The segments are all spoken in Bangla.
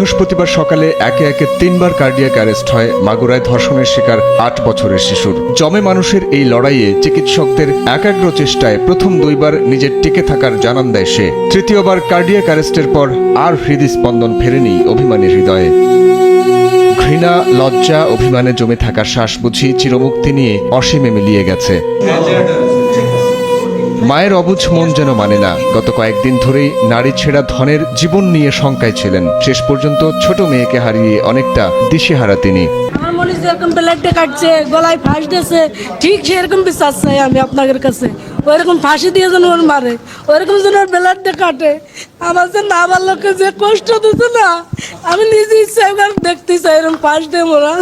বৃহস্পতিবার সকালে একে একে 3 বার কার্ডিয়াক অ্যারেস্ট হয় মাগুরায় ধর্ষণের শিকার 8 বছরের শিশুর। জমে মানুষের এই লড়াইয়ে চিকিৎসকদের একাগ্র চেষ্টায় প্রথম 2 বার নিজের টিকে থাকার জানান দেয় সে। তৃতীয়বার কার্ডিয়াক অ্যারেস্টের পর আর হৃদস্পন্দন ফেরেনি অভিমানের হৃদয়ে। ঘৃণা, লজ্জা, অভিমানে জমে থাকা শ্বাস বুঝি চিরমুক্তি নিয়ে অসীমে মিলিয়ে গেছে। মায়ের অবুঝ মন যেন মানে না। গত কয়েকদিন ধরেই নারী ছেঁড়া ধনের জীবন নিয়ে শঙ্কায় ছিলেন। শেষ পর্যন্ত ছোট মেয়েকে হারিয়ে অনেকটা দিশেহারা তিনি। আমার মনে যেরকম ব্লেডে কাটছে, গলায় ফাঁস দিয়েছে, ঠিক সেরকম বিশ্বাস চাই আমি আপনাদের কাছে। ওইরকম ফাঁসি দিয়ে যেন ওর মারে, ওইরকম যেন ওর ব্লেডে কাটে। আমার যে না আমার লোককে যে কষ্ট দিচ্ছে না, আমি নিজে ইচ্ছা দেখতে চাই এরকম ফাঁস দিয়ে মোরা।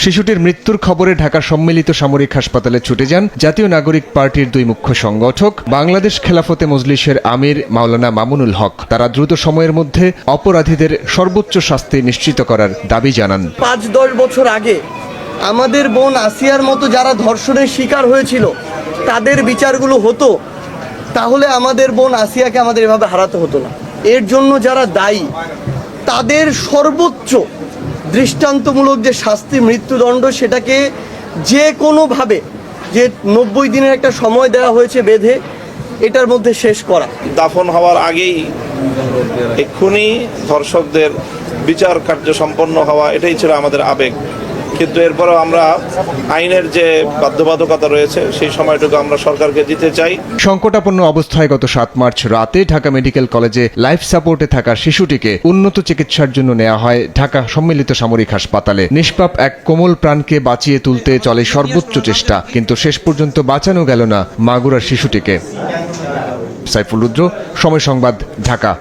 শিশুটির মৃত্যুর খবরে ঢাকা সম্মিলিত সামরিক হাসপাতালে ছুটে যান জাতীয় নাগরিক পার্টির 2 মুখ্য সংগঠক, বাংলাদেশ খেলাফতে মজলিসের আমির মাওলানা মামুনুল হক। তারা দ্রুত সময়ের মধ্যে অপরাধীদের সর্বোচ্চ শাস্তি নিশ্চিত করার দাবি জানান। 5-10 বছর আগে আমাদের বোন আসিয়ার মতো যারা ধর্ষণের শিকার হয়েছিল তাদের বিচারগুলো হতো, তাহলে আমাদের বোন আসিয়াকে আমাদের এভাবে হারাতে হতো না। এর জন্য যারা দায়ী তাদের সর্বোচ্চ দৃষ্টান্তমূলক যে শাস্তি, মৃত্যুদণ্ড, সেটাকে যে কোনোভাবে, যে 90 দিনের একটা সময় দেওয়া হয়েছে বেঁধে, এটার মধ্যে শেষ করা। দাফন হওয়ার আগেই এক্ষুনি ধর্ষকদের বিচার কার্য সম্পন্ন হওয়া, এটাই ছিল আমাদের আবেগ। কিন্তু এরপরেও আমরা আইনের যে বাধ্যবাধকতা রয়েছে সেই সময়টুকু আমরা সরকারকে দিতে চাই। সংকটাপন্ন অবস্থায় গত 7 মার্চ রাতে ঢাকা মেডিকেল কলেজে লাইফ সাপোর্টে থাকা শিশুটিকে উন্নত চিকিৎসার জন্য নেওয়া হয় ঢাকা সম্মিলিত সামরিক হাসপাতালে। নিষ্পাপ এক কোমল প্রাণকে বাঁচিয়ে তুলতে চলে সর্বোচ্চ চেষ্টা, কিন্তু শেষ পর্যন্ত বাঁচানো গেল না মাগুরার শিশুটিকে। সাইফুল রুদ্র, সময় সংবাদ, ঢাকা।